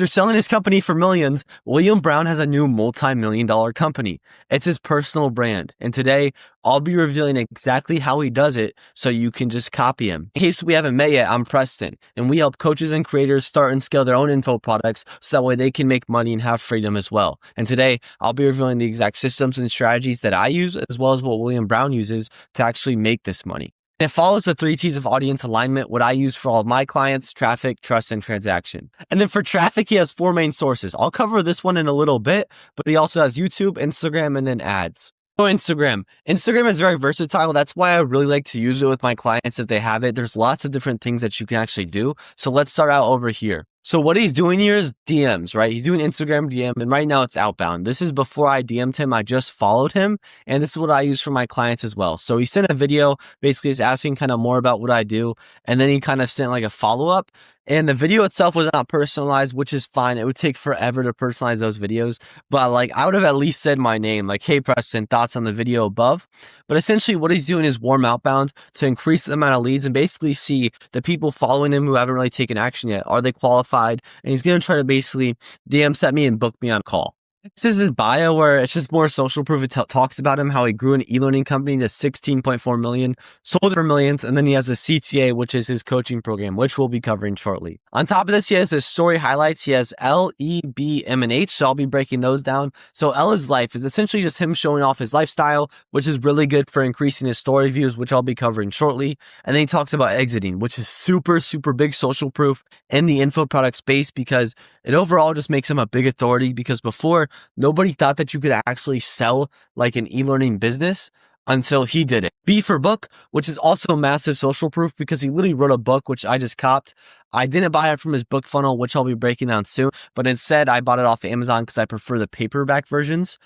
After selling his company for millions, William Brown has a new multi-million-dollar company. It's his personal brand. And today, I'll be revealing exactly how he does it so you can just copy him. In case we haven't met yet, I'm Preston, and we help coaches and creators start and scale their own info products so that way they can make money and have freedom as well. And today, I'll be revealing the exact systems and strategies that I use, as well as what William Brown uses to actually make this money. It follows the 3 T's of audience alignment, what I use for all of my clients: traffic, trust, and transaction. And then for traffic, he has 4 main sources. I'll cover this one in a little bit, but he also has YouTube, Instagram, and then ads. So Instagram is very versatile. That's why I really like to use it with my clients if they have it. There's lots of different things that you can actually do. So let's start out over here. So what he's doing here is DMs, right? He's doing Instagram DM, and right now it's outbound. This is before I DM'd him. I just followed him, and this is what I use for my clients as well. So he sent a video, basically just asking kind of more about what I do, and then he kind of sent like a follow-up. And the video itself was not personalized, which is fine. It would take forever to personalize those videos, but like I would have at least said my name, like, "Hey Preston, thoughts on the video above?" But essentially what he's doing is warm outbound to increase the amount of leads and basically see the people following him who haven't really taken action yet. Are they qualified? And he's going to try to basically DM set me and book me on a call. This is his bio, where it's just more social proof. It talks about him, how he grew an e-learning company to 16.4 million, sold it for millions, and then he has a CTA, which is his coaching program, which we'll be covering shortly. On top of this, he has his story highlights. He has L, E, B, M, and H, so I'll be breaking those down. So L is life. It's essentially just him showing off his lifestyle, which is really good for increasing his story views, which I'll be covering shortly. And then he talks about exiting, which is super, super big social proof in the info product space, because it overall just makes him a big authority, because before, nobody thought that you could actually sell like an e-learning business until he did it. B for book, which is also massive social proof, because he literally wrote a book, which I just copped. I didn't buy it from his book funnel, which I'll be breaking down soon, but instead I bought it off Amazon because I prefer the paperback versions.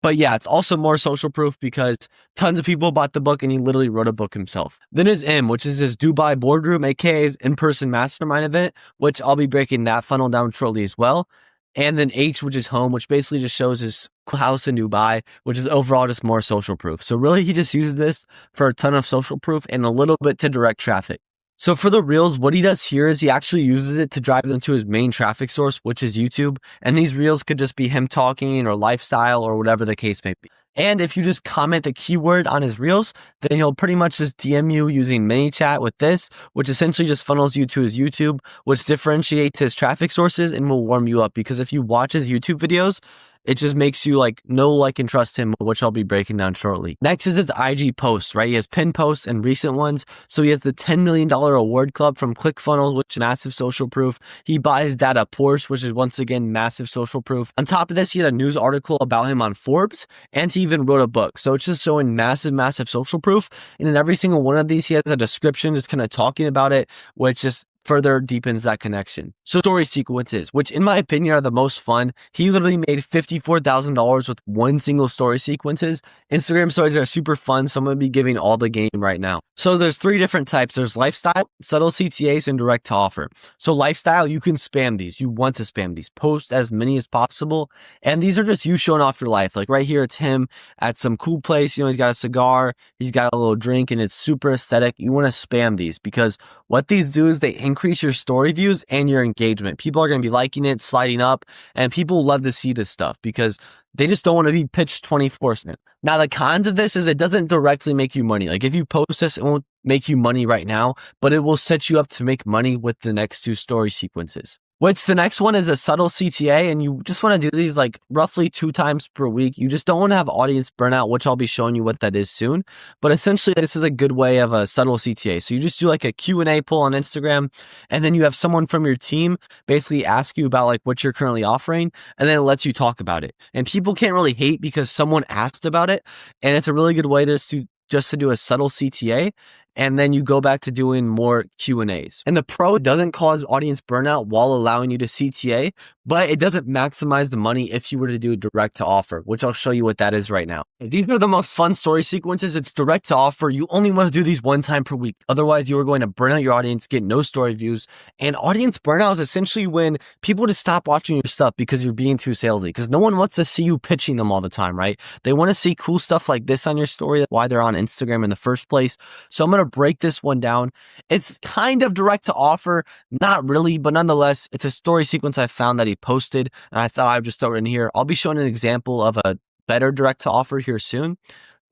But yeah, it's also more social proof because tons of people bought the book and he literally wrote a book himself. Then his M, which is his Dubai boardroom, aka his in-person mastermind event, which I'll be breaking that funnel down shortly as well. And then H, which is home, which basically just shows his house in Dubai, which is overall just more social proof. So really, he just uses this for a ton of social proof and a little bit to direct traffic. So for the reels, what he does here is he actually uses it to drive them to his main traffic source, which is YouTube. And these reels could just be him talking or lifestyle or whatever the case may be. And if you just comment the keyword on his reels, then he'll pretty much just DM you using ManyChat with this, which essentially just funnels you to his YouTube, which differentiates his traffic sources and will warm you up. Because if you watch his YouTube videos, it just makes you know, like, and trust him, which I'll be breaking down shortly. Next is his IG posts, right? He has pinned posts and recent ones. So he has the $10 million award club from ClickFunnels, which is massive social proof. He bought his dad a Porsche, which is once again massive social proof. On top of this, he had a news article about him on Forbes, and he even wrote a book. So it's just showing massive, massive social proof. And in every single one of these, he has a description just kind of talking about it, which just further deepens that connection. So story sequences, which in my opinion are the most fun. He literally made $54,000 with one single story sequences. Instagram stories are super fun, so I'm going to be giving all the game right now. So there's 3 different types. There's lifestyle, subtle CTAs, and direct to offer. So lifestyle, you can spam these. You want to spam these. Post as many as possible. And these are just you showing off your life. Like right here, it's him at some cool place. You know, he's got a cigar, he's got a little drink, and it's super aesthetic. You want to spam these because what these do is they increase your story views and your engagement. People are going to be liking it, sliding up, and people love to see this stuff because they just don't want to be pitched 24/7. Now, the cons of this is it doesn't directly make you money. Like if you post this, it won't make you money right now, but it will set you up to make money with the next 2 story sequences. Which the next one is a subtle CTA, and you just want to do these like roughly 2 times per week. You just don't want to have audience burnout, which I'll be showing you what that is soon. But essentially, this is a good way of a subtle CTA. So you just do like a Q&A poll on Instagram, and then you have someone from your team basically ask you about like what you're currently offering, and then it lets you talk about it. And people can't really hate because someone asked about it, and it's a really good way to do a subtle CTA. And then you go back to doing more Q&As. And the pro doesn't cause audience burnout while allowing you to CTA, but it doesn't maximize the money if you were to do direct to offer, which I'll show you what that is right now. These are the most fun story sequences. It's direct to offer. You only want to do these 1 time per week. Otherwise, you are going to burn out your audience, get no story views. And audience burnout is essentially when people just stop watching your stuff because you're being too salesy, because no one wants to see you pitching them all the time, right? They want to see cool stuff like this on your story. That's why they're on Instagram in the first place. So I'm going to to break this one down. It's kind of direct to offer, not really, but nonetheless, it's a story sequence I found that he posted, and I thought I would just throw it in here. I'll be showing an example of a better direct to offer here soon.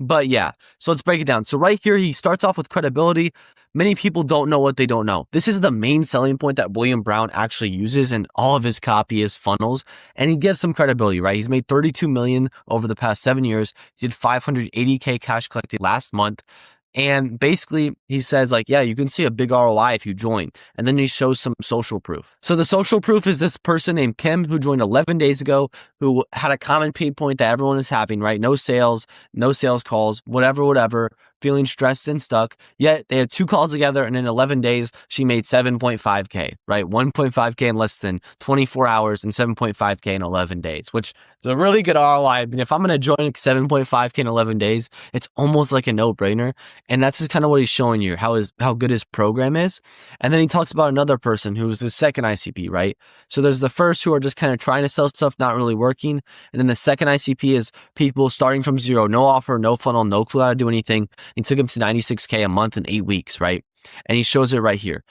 But yeah, so let's break it down. So right here, he starts off with credibility. Many people don't know what they don't know. This is the main selling point that William Brown actually uses in all of his copy, his funnels, and he gives some credibility, right? He's made 32 million over the past 7 years. He did 580K cash collected last month. And basically, he says like, yeah, you can see a big ROI if you join. And then he shows some social proof. So the social proof is this person named Kim who joined 11 days ago, who had a common pain point that everyone is having, right? No sales calls, whatever, feeling stressed and stuck. Yet they had 2 calls together, and in 11 days, she made 7.5K, right? 1.5K in less than 24 hours and 7.5K in 11 days, which is a really good ROI. I mean, if I'm going to join 7.5K in 11 days, it's almost like a no-brainer. And that's just kind of what he's showing you, how good his program is. And then he talks about another person who was the second ICP, right? So there's the first who are just kind of trying to sell stuff, not really working. And then the second ICP is people starting from zero, no offer, no funnel, no clue how to do anything. He took him to 96K a month in 8 weeks, right? And he shows it right here.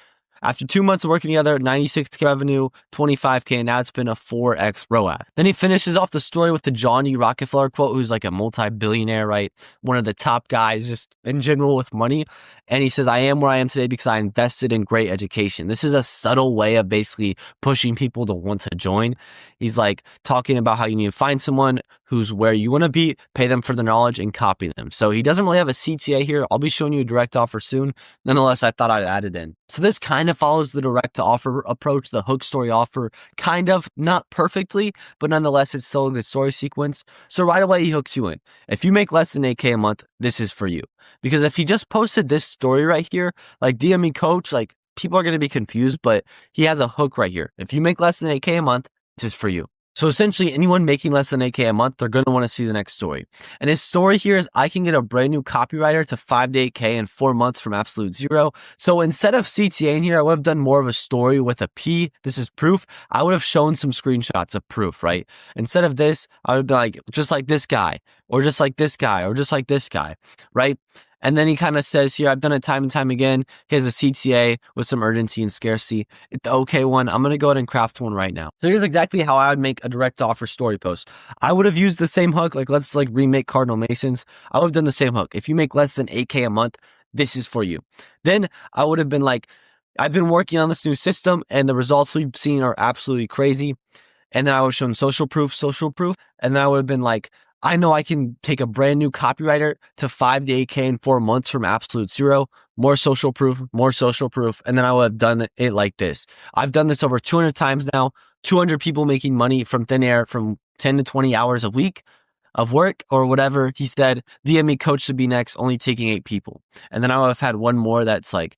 After 2 months of working together, 96K revenue, 25K, and now it's been a 4X ROAS. Then he finishes off the story with the John D. Rockefeller quote, who's like a multi-billionaire, right? One of the top guys just in general with money. And he says, I am where I am today because I invested in great education. This is a subtle way of basically pushing people to want to join. He's like talking about how you need to find someone who's where you want to be, pay them for the knowledge, and copy them. So he doesn't really have a CTA here. I'll be showing you a direct offer soon. Nonetheless, I thought I'd add it in. So this kind of follows the direct to offer approach, the hook story offer, kind of, not perfectly, but nonetheless, it's still a good story sequence. So right away, he hooks you in. If you make less than 8K a month, this is for you. Because if he just posted this story right here, like DM me coach, like people are going to be confused, but he has a hook right here. If you make less than 8K a month, this is for you. So essentially, anyone making less than 8K a month, they're going to want to see the next story. And his story here is, I can get a brand new copywriter to 5 to 8K in 4 months from absolute zero. So instead of CTA in here, I would have done more of a story with a P. This is proof. I would have shown some screenshots of proof, right? Instead of this, I would have been like, just like this guy, or just like this guy, or just like this guy, right? And then he kind of says here, I've done it time and time again. He has a CTA with some urgency and scarcity. It's the okay one. I'm going to go ahead and craft one right now. So here's exactly how I would make a direct offer story post. I would have used the same hook. Like, let's like remake Cardinal Masons. I would have done the same hook. If you make less than 8K a month, this is for you. Then I would have been like, I've been working on this new system and the results we've seen are absolutely crazy. And then I would have shown social proof. And then I would have been like, I know I can take a brand new copywriter to 5 to 8K in 4 months from absolute zero, more social proof. And then I would have done it like this. I've done this over 200 times now, 200 people making money from thin air from 10 to 20 hours a week of work or whatever. He said, DM me coach to be next, only taking 8 people. And then I would have had one more that's like,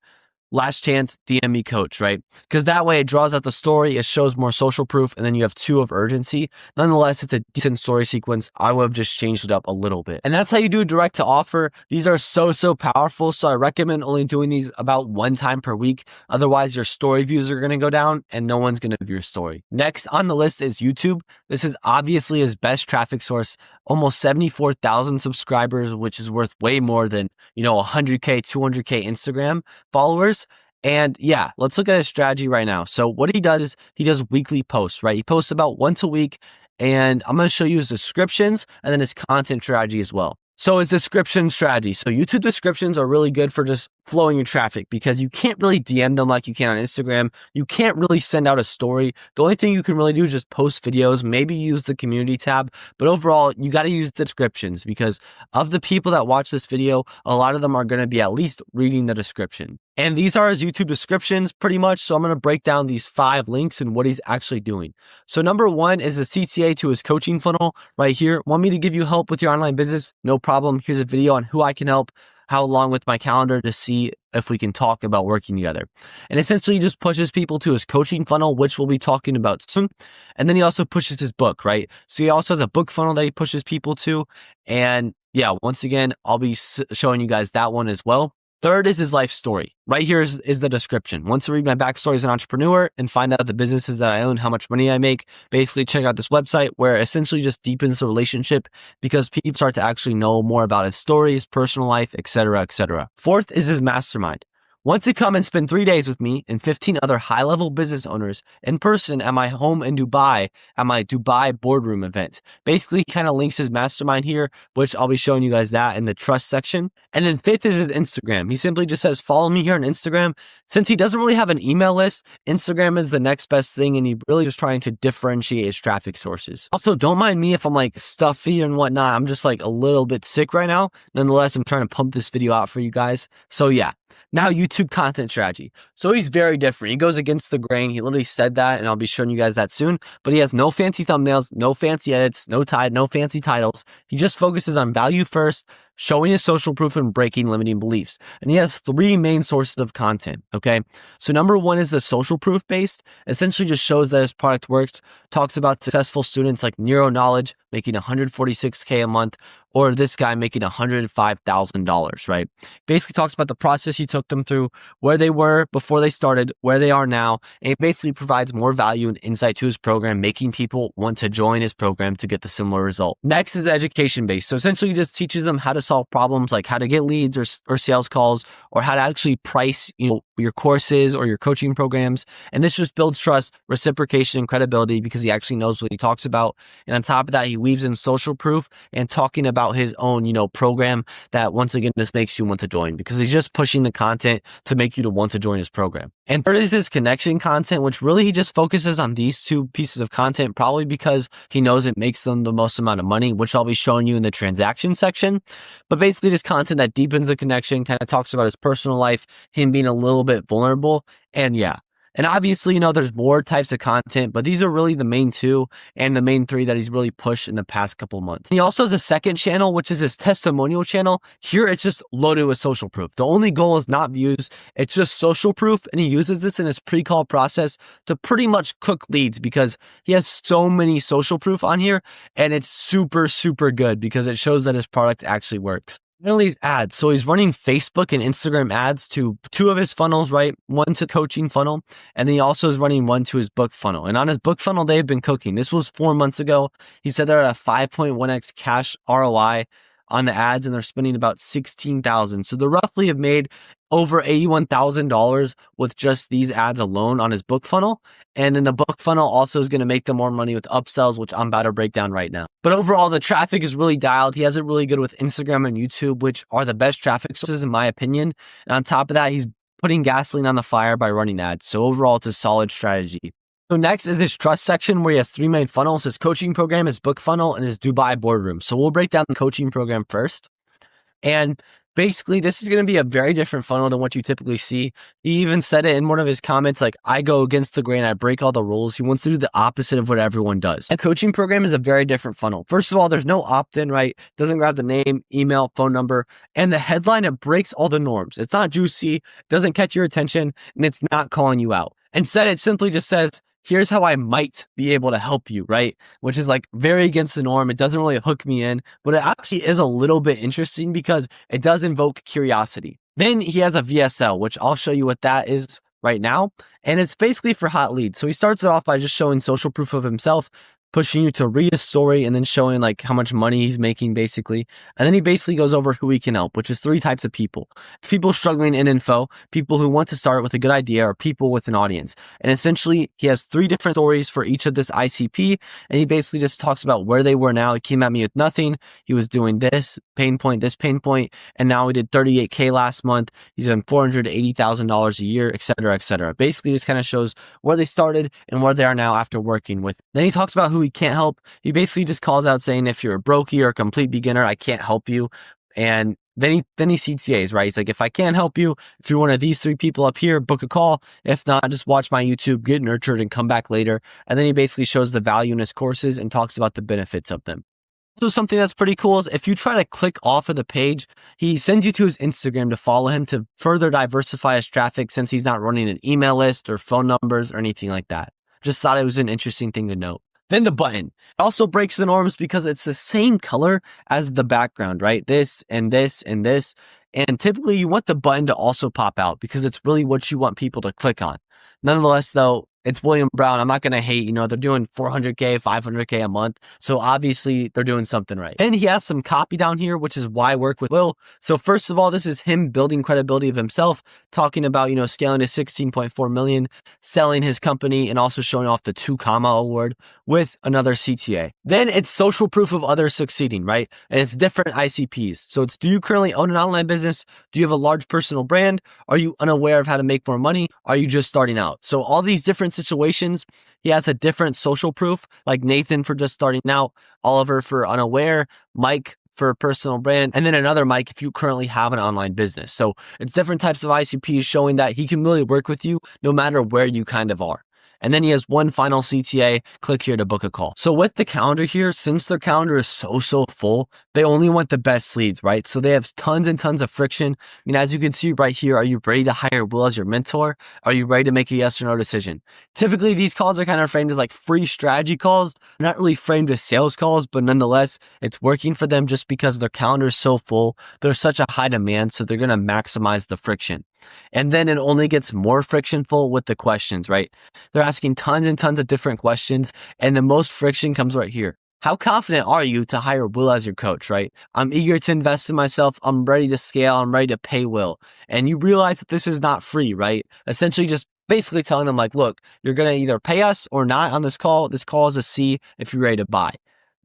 last chance, DM me coach, right? Because that way it draws out the story, it shows more social proof, and then you have 2 of urgency. Nonetheless, it's a decent story sequence. I would have just changed it up a little bit. And that's how you do direct to offer. These are so powerful. So I recommend only doing these about 1 time per week. Otherwise, your story views are going to go down and no one's going to view your story. Next on the list is YouTube. This is obviously his best traffic source. Almost 74,000 subscribers, which is worth way more than, 100K, 200K Instagram followers. And yeah, let's look at his strategy right now. So what he does is he does weekly posts, right? He posts about once a week, and I'm going to show you his descriptions and then his content strategy as well. So his description strategy. So YouTube descriptions are really good for just flowing your traffic because you can't really DM them like you can on Instagram. You can't really send out a story. The only thing you can really do is just post videos, maybe use the community tab. But overall, you got to use the descriptions because of the people that watch this video, a lot of them are going to be at least reading the description. And these are his YouTube descriptions pretty much. So I'm going to break down these 5 links and what he's actually doing. So number 1 is a CTA to his coaching funnel right here. Want me to give you help with your online business? No problem. Here's a video on who I can help, how along with my calendar to see if we can talk about working together. And essentially just pushes people to his coaching funnel, which we'll be talking about soon. And then he also pushes his book, right? So he also has a book funnel that he pushes people to. And yeah, once again, I'll be showing you guys that one as well. Third is his life story. Right here is the description. Once you read my backstory as an entrepreneur and find out the businesses that I own, how much money I make, basically check out this website where it essentially just deepens the relationship because people start to actually know more about his story, his personal life, etc., etc. Fourth is his mastermind. Once you come and spend 3 days with me and 15 other high-level business owners in person at my home in Dubai, at my Dubai boardroom event. Basically, kind of links his mastermind here, which I'll be showing you guys that in the trust section. And then fifth is his Instagram. He simply just says, follow me here on Instagram. Since he doesn't really have an email list, Instagram is the next best thing, and he really is trying to differentiate his traffic sources. Also, don't mind me if I'm like stuffy and whatnot. I'm just like a little bit sick right now. Nonetheless, I'm trying to pump this video out for you guys. So yeah. Now, YouTube content strategy. So he's very different. He goes against the grain. He literally said that, and I'll be showing you guys that soon. But he has no fancy thumbnails, no fancy edits, no fancy titles. He just focuses on value first, showing his social proof and breaking limiting beliefs. And he has 3 main sources of content, okay? So number 1 is the social proof based. Essentially just shows that his product works, talks about successful students like Neuro Knowledge making $146K a month, or this guy making $105,000, right? Basically talks about the process he took them through, where they were before they started, where they are now, and it basically provides more value and insight to his program, making people want to join his program to get the similar result. Next is education based. So essentially just teaches them how to solve problems like how to get leads or sales calls, or how to actually price, your courses or your coaching programs. And this just builds trust, reciprocation, and credibility because he actually knows what he talks about. And on top of that, he weaves in social proof and talking about his own, program that once again, just makes you want to join because he's just pushing the content to make you to want to join his program. And third is his connection content, which really he just focuses on these 2 pieces of content, probably because he knows it makes them the most amount of money, which I'll be showing you in the transaction section. But basically just content that deepens the connection, kind of talks about his personal life, him being a little bit vulnerable. And yeah. And obviously, there's more types of content, but these are really the main 2 and the main 3 that he's really pushed in the past couple months. He also has a second channel, which is his testimonial channel. Here, it's just loaded with social proof. The only goal is not views. It's just social proof. And he uses this in his pre-call process to pretty much cook leads because he has so many social proof on here. And it's super, super good because it shows that his product actually works. Finally, his ads. So he's running Facebook and Instagram ads to 2 of his funnels, right? One to coaching funnel, and then he also is running one to his book funnel. And on his book funnel, they've been cooking. This was 4 months ago. He said they're at a 5.1x cash ROI on the ads, and they're spending about $16,000. So they roughly have made over $81,000 with just these ads alone on his book funnel. And then the book funnel also is going to make them more money with upsells, which I'm about to break down right now. But overall, the traffic is really dialed. He has it really good with Instagram and YouTube, which are the best traffic sources in my opinion. And on top of that, he's putting gasoline on the fire by running ads. So overall, it's a solid strategy. So next is his trust section where he has 3 main funnels, his coaching program, his book funnel, and his Dubai boardroom. So we'll break down the coaching program first. And basically, this is going to be a very different funnel than what you typically see. He even said it in one of his comments, like, I go against the grain, I break all the rules. He wants to do the opposite of what everyone does. And coaching program is a very different funnel. First of all, there's no opt-in, right? Doesn't grab the name, email, phone number, and the headline, it breaks all the norms. It's not juicy, doesn't catch your attention, and it's not calling you out. Instead, it simply just says, here's how I might be able to help you, right? Which is like very against the norm. It doesn't really hook me in, but it actually is a little bit interesting because it does invoke curiosity. Then he has a VSL, which I'll show you what that is right now. And it's basically for hot leads. So he starts it off by just showing social proof of himself, pushing you to read a story and then showing like how much money he's making basically. And then he basically goes over who he can help, which is 3 types of people. It's people struggling in info, people who want to start with a good idea, or people with an audience. And essentially he has 3 different stories for each of this ICP. And he basically just talks about where they were now. He came at me with nothing. He was doing this pain point, and now he did 38K last month. He's done $480,000 a year, et cetera, et cetera. Basically just kind of shows where they started and where they are now after working with. Then he talks about who he can't help. He basically just calls out saying, if you're a brokey or a complete beginner, I can't help you. And then he CTAs, right? He's like, if I can't help you, if you're one of these 3 people up here, book a call. If not, just watch my YouTube, get nurtured, and come back later. And then he basically shows the value in his courses and talks about the benefits of them. So something that's pretty cool is if you try to click off of the page, he sends you to his Instagram to follow him to further diversify his traffic since he's not running an email list or phone numbers or anything like that. Just thought it was an interesting thing to note. Then the button. It also breaks the norms because it's the same color as the background, right? This and this and this. And typically you want the button to also pop out because it's really what you want people to click on. Nonetheless, though, it's William Brown. I'm not going to hate, they're doing 400K, 500K a month. So obviously they're doing something right. And he has some copy down here, which is why I work with Will. So first of all, this is him building credibility of himself, talking about, scaling to 16.4 million, selling his company, and also showing off the 2 Comma award with another CTA. Then it's social proof of others succeeding, right? And it's different ICPs. So it's, do you currently own an online business? Do you have a large personal brand? Are you unaware of how to make more money? Are you just starting out? So all these different situations, he has a different social proof, like Nathan for just starting out, Oliver for unaware, Mike for personal brand, and then another Mike if you currently have an online business. So it's different types of ICPs showing that he can really work with you no matter where you kind of are. And then he has one final CTA, click here to book a call. So with the calendar here, since their calendar is so full, they only want the best leads, right? So they have tons and tons of friction. As you can see right here, are you ready to hire Will as your mentor? Are you ready to make a yes or no decision? Typically, these calls are kind of framed as like free strategy calls, not really framed as sales calls, but nonetheless, it's working for them just because their calendar is so full. There's such a high demand, so they're going to maximize the friction. And then it only gets more frictionful with the questions, right? They're asking tons and tons of different questions, and the most friction comes right here. How confident are you to hire Will as your coach, right? I'm eager to invest in myself. I'm ready to scale. I'm ready to pay Will. And you realize that this is not free, right? Essentially just basically telling them like, look, you're going to either pay us or not on this call. This call is a see if you're ready to buy,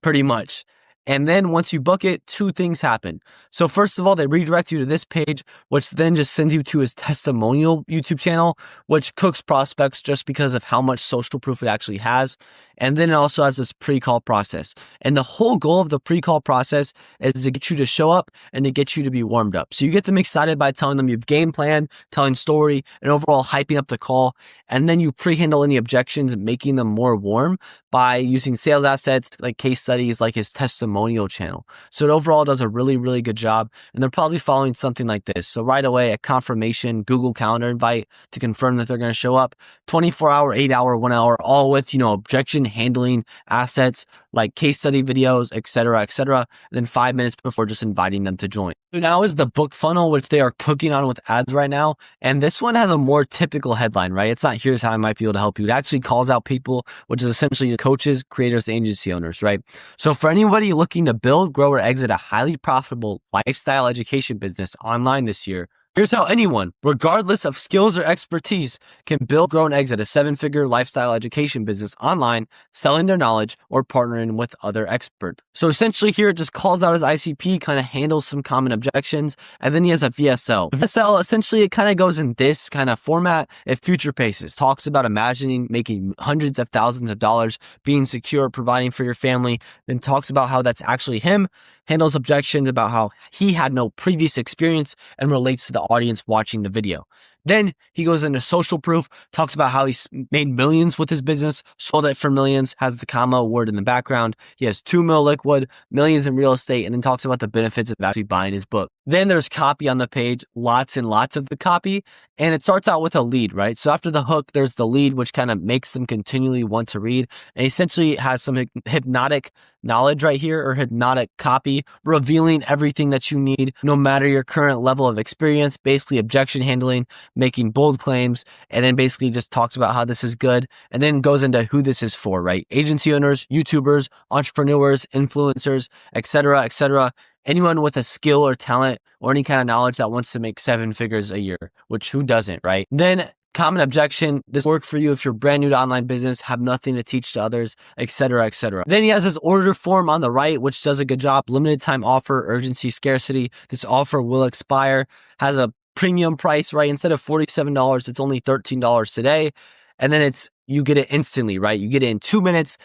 pretty much. And then once you book it, 2 things happen. So first of all, they redirect you to this page, which then just sends you to his testimonial YouTube channel, which cooks prospects just because of how much social proof it actually has. And then it also has this pre-call process. And the whole goal of the pre-call process is to get you to show up and to get you to be warmed up. So you get them excited by telling them you've game plan, telling story, and overall hyping up the call. And then you pre-handle any objections, making them more warm by using sales assets like case studies, like his testimonial channel. So it overall does a really, really good job. And they're probably following something like this. So right away, a confirmation Google Calendar invite to confirm that they're going to show up, 24-hour, 8-hour, 1 hour, all with, objection handling assets like case study videos, etc., etc. And then 5 minutes before just inviting them to join. So now is the book funnel, which they are cooking on with ads right now. And this one has a more typical headline, right? It's not here's how I might be able to help you. It actually calls out people, which is essentially coaches, creators, agency owners, right? So for anybody looking to build, grow, or exit a highly profitable lifestyle education business online this year, here's how anyone, regardless of skills or expertise, can build, grow, and exit a 7-figure lifestyle education business online, selling their knowledge or partnering with other experts. So essentially here, it just calls out his ICP, kind of handles some common objections, and then he has a VSL. VSL, essentially, it kind of goes in this kind of format. It future paces, talks about imagining making hundreds of thousands of dollars, being secure, providing for your family, then talks about how that's actually him, handles objections about how he had no previous experience and relates to the audience watching the video. Then he goes into social proof, talks about how he's made millions with his business, sold it for millions, has the Comma award in the background. He has 2 mil liquid, millions in real estate, and then talks about the benefits of actually buying his book. Then there's copy on the page, lots and lots of the copy. And it starts out with a lead, right? So after the hook, there's the lead, which kind of makes them continually want to read. And essentially has some hypnotic knowledge right here, or hypnotic copy, revealing everything that you need, no matter your current level of experience, basically objection handling, making bold claims, and then basically just talks about how this is good, and then goes into who this is for, right? Agency owners, YouTubers, entrepreneurs, influencers, etc., etc. Anyone with a skill or talent or any kind of knowledge that wants to make 7 figures a year, which who doesn't, right? Then common objection, this work for you if you're brand new to online business, have nothing to teach to others, etc., etc. Then he has his order form on the right, which does a good job. Limited time offer, urgency, scarcity. This offer will expire, has a premium price, right? Instead of $47, it's only $13 today. And then you get it instantly, right? You get it in 2 minutes,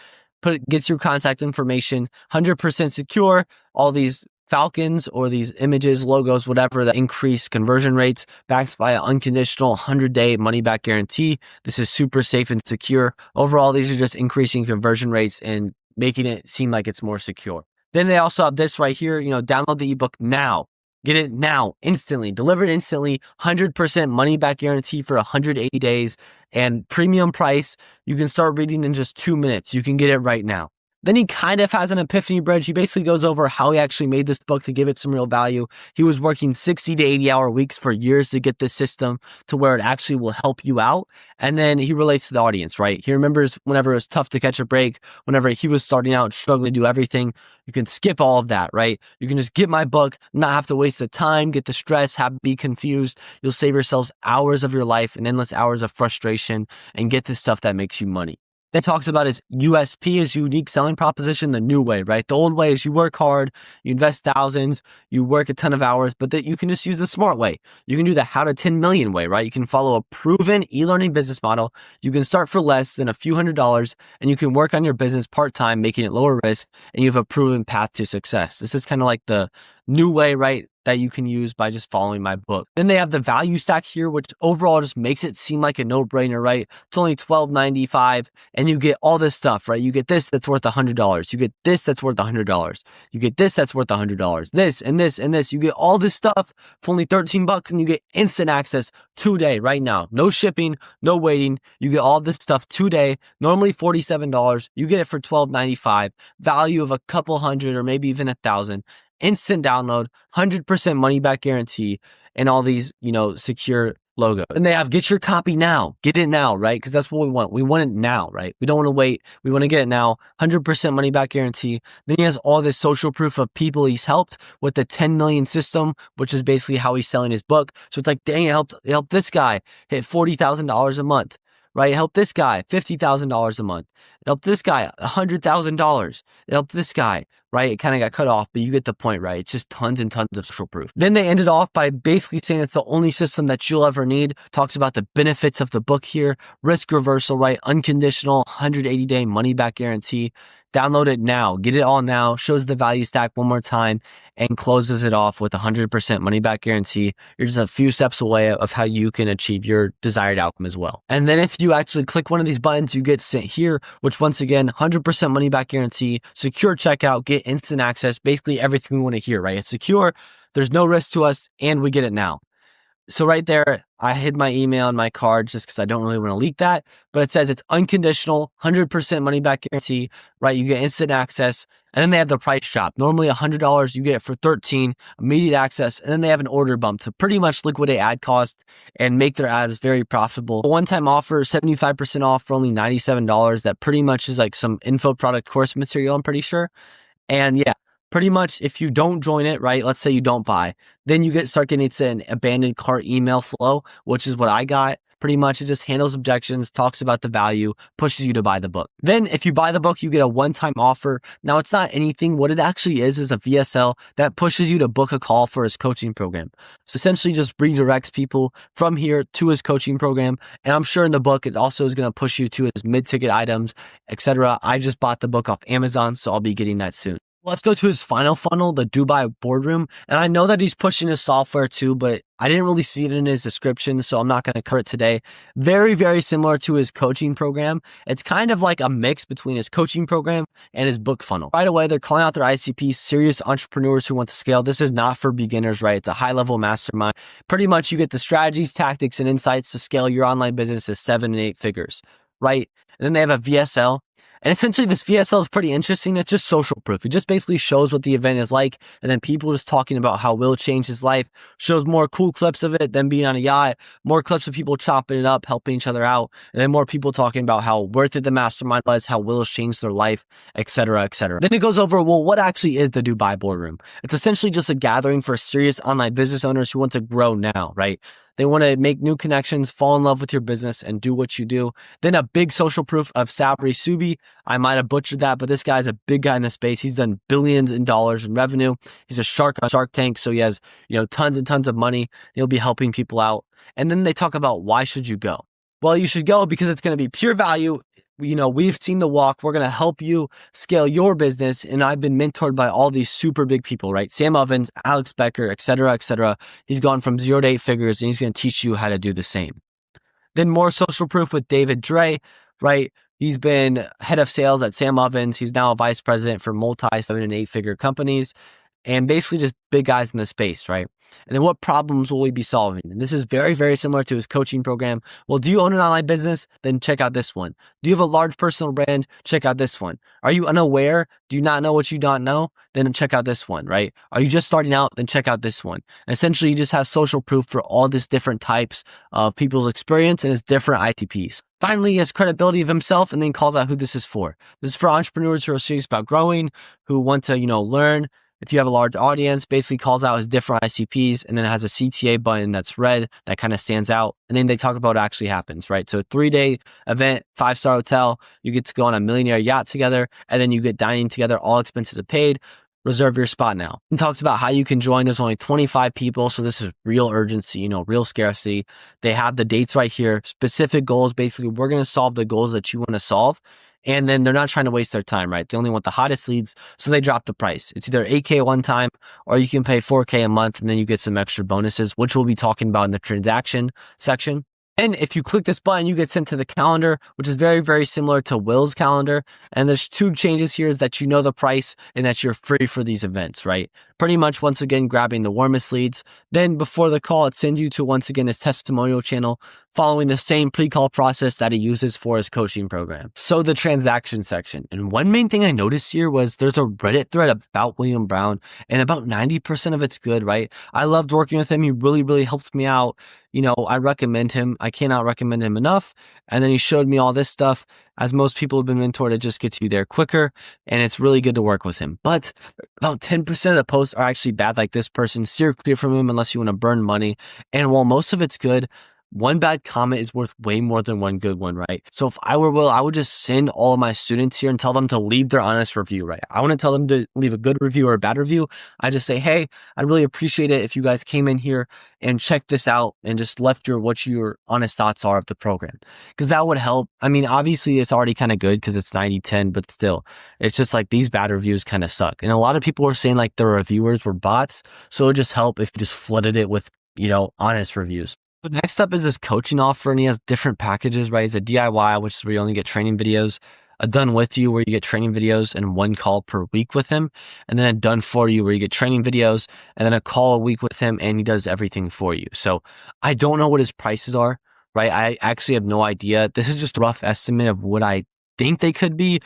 gets your contact information, 100% secure, all these falcons or these images, logos, whatever, that increase conversion rates, backed by an unconditional 100-day money-back guarantee. This is super safe and secure. Overall, these are just increasing conversion rates and making it seem like it's more secure. Then they also have this right here, download the ebook now. Get it now, instantly, delivered instantly, 100% money-back guarantee for 180 days, and premium price. You can start reading in just 2 minutes. You can get it right now. Then he kind of has an epiphany bridge. He basically goes over how he actually made this book to give it some real value. He was working 60 to 80 hour weeks for years to get this system to where it actually will help you out. And then he relates to the audience, right? He remembers whenever it was tough to catch a break, whenever he was starting out, struggling to do everything. You can skip all of that, right? You can just get my book, not have to waste the time, get the stress, be confused. You'll save yourselves hours of your life and endless hours of frustration and get the stuff that makes you money. Then talks about his USP, his unique selling proposition, the new way, right? The old way is you work hard, you invest thousands, you work a ton of hours, but that you can just use the smart way. You can do the how to 10 million way, right? You can follow a proven e-learning business model. You can start for less than a few $100s and you can work on your business part-time, making it lower risk, and you have a proven path to success. This is kind of like the new way, right? That you can use by just following my book. Then they have the value stack here, which overall just makes it seem like a no-brainer, right? It's only $12.95 and you get all this stuff, right? You get this that's worth $100. You get this that's worth $100. You get this that's worth $100. This and this and this. You get all this stuff for only $13 and you get instant access today, right now. No shipping, no waiting. You get all this stuff today, normally $47. You get it for $12.95, value of a couple hundred or maybe even 1,000. Instant download, 100% money back guarantee, and all these, secure logos. And they have get your copy now, get it now, right? Because that's what we want. We want it now, right? We don't want to wait. We want to get it now, 100% money back guarantee. Then he has all this social proof of people he's helped with the 10 million system, which is basically how he's selling his book. So it's like, dang, it helped this guy hit $40,000 a month. Right? It helped this guy $50,000 a month. It helped this guy $100,000. It helped this guy, right? It kind of got cut off, but you get the point, right? It's just tons and tons of social proof. Then they ended off by basically saying it's the only system that you'll ever need. Talks about the benefits of the book here. Risk reversal, right? Unconditional 180-day money back guarantee. Download it now. Get it all now. Shows the value stack one more time and closes it off with 100% money back guarantee. You're just a few steps away of how you can achieve your desired outcome as well. And then if you actually click one of these buttons, you get sent here, which once again, 100% money back guarantee, secure checkout, get instant access, basically everything we want to hear, right? It's secure. There's no risk to us and we get it now. So right there, I hid my email and my card just because I don't really want to leak that. But it says it's unconditional, 100% money back guarantee, right? You get instant access. And then they have the price drop. Normally $100, you get it for $13, immediate access. And then they have an order bump to pretty much liquidate ad cost and make their ads very profitable. A one-time offer, 75% off for only $97. That pretty much is like some info product course material, I'm pretty sure. And yeah. Pretty much if you don't join it, right? Let's say you don't buy, then you start getting to an abandoned cart email flow, which is what I got. Pretty much it just handles objections, talks about the value, pushes you to buy the book. Then if you buy the book, you get a one-time offer. Now it's not anything. What it actually is a VSL that pushes you to book a call for his coaching program. So essentially just redirects people from here to his coaching program. And I'm sure in the book, it also is going to push you to his mid-ticket items, etc. I just bought the book off Amazon, so I'll be getting that soon. Let's go to his final funnel, the Dubai Boardroom. And I know that he's pushing his software too, but I didn't really see it in his description, so I'm not going to cover it today. Very, very similar to his coaching program. It's kind of like a mix between his coaching program and his book funnel. Right away, they're calling out their ICPs, serious entrepreneurs who want to scale. This is not for beginners, right? It's a high-level mastermind. Pretty much you get the strategies, tactics, and insights to scale your online business to 7 and 8 figures, right? And then they have a VSL. And essentially this VSL is pretty interesting. It's just social proof. It just basically shows what the event is like. And then people just talking about how Will changed his life, shows more cool clips of it than being on a yacht, more clips of people chopping it up, helping each other out. And then more people talking about how worth it the mastermind was, how Will's changed their life, etc., etc. Then it goes over, well, what actually is the Dubai Boardroom? It's essentially just a gathering for serious online business owners who want to grow now, right? They want to make new connections, fall in love with your business, and do what you do. Then a big social proof of Sabri Subi. I might have butchered that, but this guy's a big guy in the space. He's done billions in dollars in revenue. He's a shark on Shark Tank, so he has, tons and tons of money. He'll be helping people out. And then they talk about why should you go? Well, you should go because it's going to be pure value. We've seen the walk. We're going to help you scale your business. And I've been mentored by all these super big people, right? Sam Ovens, Alex Becker, et cetera, et cetera. He's gone from 0 to 8 figures and he's going to teach you how to do the same. Then more social proof with David Dre, right? He's been head of sales at Sam Ovens. He's now a vice president for multi 7 and 8 figure companies and basically just big guys in the space, right? And then what problems will we be solving? And this is very, very similar to his coaching program. Well, do you own an online business? Then check out this one. Do you have a large personal brand? Check out this one. Are you unaware? Do you not know what you don't know? Then check out this one, right? Are you just starting out? Then check out this one. And essentially, you just have social proof for all these different types of people's experience and his different ITPs. Finally, he has credibility of himself and then calls out who this is for. This is for entrepreneurs who are serious about growing, who want to, learn. If you have a large audience, basically calls out his different ICPs and then it has a CTA button that's red that kind of stands out. And then they talk about what actually happens, right? So a 3-day event, 5-star hotel, you get to go on a millionaire yacht together and then you get dining together, all expenses are paid. Reserve your spot now. He talks about how you can join. There's only 25 people. So this is real urgency, real scarcity. They have the dates right here, specific goals. Basically, we're going to solve the goals that you want to solve. And then they're not trying to waste their time, right? They only want the hottest leads. So they drop the price. It's either $8K one time or you can pay $4K a month and then you get some extra bonuses, which we'll be talking about in the transaction section. And if you click this button, you get sent to the calendar, which is very, very similar to Will's calendar. And there's 2 changes here is that you know the price and that you're free for these events, right? Pretty much, once again, grabbing the warmest leads. Then before the call, it sends you to, once again, his testimonial channel, following the same pre-call process that he uses for his coaching program. So the transaction section. And one main thing I noticed here was there's a Reddit thread about William Brown and about 90% of it's good, right? I loved working with him. He really, really helped me out. I recommend him. I cannot recommend him enough. And then he showed me all this stuff. As most people have been mentored, it just gets you there quicker. And it's really good to work with him. But about 10% of the posts are actually bad, like this person. Steer clear from him unless you want to burn money. And while most of it's good, one bad comment is worth way more than one good one, right? So if I were Will, I would just send all of my students here and tell them to leave their honest review, right? I want to tell them to leave a good review or a bad review. I just say, hey, I'd really appreciate it if you guys came in here and checked this out and just left what your honest thoughts are of the program. Because that would help. I mean, obviously it's already kind of good because it's 90-10, but still, it's just like these bad reviews kind of suck. And a lot of people were saying like the reviewers were bots. So it would just help if you just flooded it with, honest reviews. The next up is this coaching offer, and he has different packages, right? He's a DIY, which is where you only get training videos, a done with you where you get training videos and 1 call per week with him, and then a done for you where you get training videos and then a call a week with him and he does everything for you. So I don't know what his prices are, right? I actually have no idea. This is just a rough estimate of what I think they could be.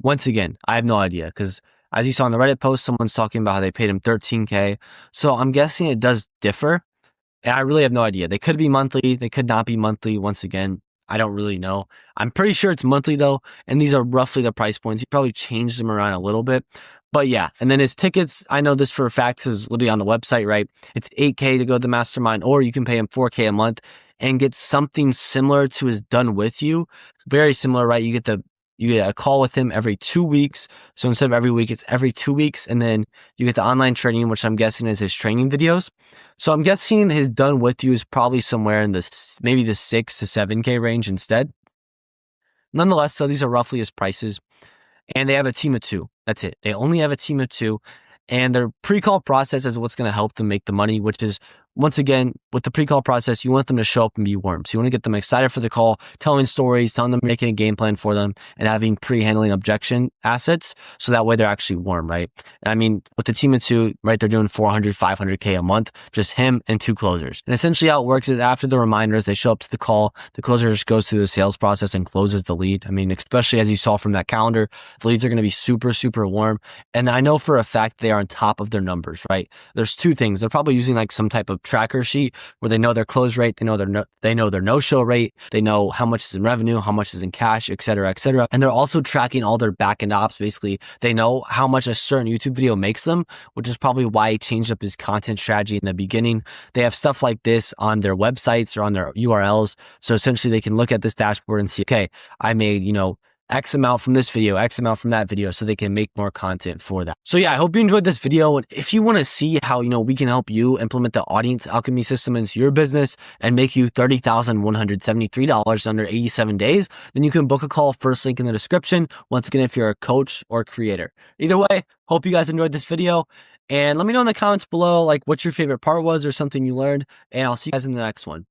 Once again, I have no idea because as you saw in the Reddit post, someone's talking about how they paid him $13K. So I'm guessing it does differ. And I really have no idea. They could be monthly. They could not be monthly. Once again, I don't really know. I'm pretty sure it's monthly though. And these are roughly the price points. He probably changed them around a little bit. But yeah. And then his tickets, I know this for a fact because it's literally on the website, right? It's $8K to go to the mastermind, or you can pay him $4K a month and get something similar to his done with you. Very similar, right? You get a call with him every 2 weeks. So instead of every week, it's every 2 weeks. And then you get the online training, which I'm guessing is his training videos. So I'm guessing his done with you is probably somewhere in maybe the 6 to 7K range instead. Nonetheless, so these are roughly his prices. And they have a team of 2. That's it. They only have a team of 2. And their pre-call process is what's going to help them make the money, which is, once again, with the pre-call process, you want them to show up and be warm. So you want to get them excited for the call, telling stories, telling them, making a game plan for them, and having pre-handling objection assets. So that way they're actually warm, right? And I mean, with the team of 2, right, they're doing 400, 500K a month, just him and 2 closers. And essentially how it works is after the reminders, they show up to the call, the closer just goes through the sales process and closes the lead. I mean, especially as you saw from that calendar, the leads are going to be super, super warm. And I know for a fact they are on top of their numbers, right? There's 2 things. They're probably using like some type of tracker sheet where they know their close rate, they know their no-show rate, they know how much is in revenue, how much is in cash, et cetera, et cetera. And they're also tracking all their back-end ops. Basically, they know how much a certain YouTube video makes them, which is probably why he changed up his content strategy in the beginning. They have stuff like this on their websites or on their URLs. So essentially they can look at this dashboard and see, okay, I made, X amount from this video, X amount from that video, so they can make more content for that. So yeah, I hope you enjoyed this video. And if you want to see how, we can help you implement the audience alchemy system into your business and make you $30,173 under 87 days, then you can book a call, first link in the description. Once again, if you're a coach or a creator. Either way, hope you guys enjoyed this video. And let me know in the comments below, like what your favorite part was or something you learned. And I'll see you guys in the next one.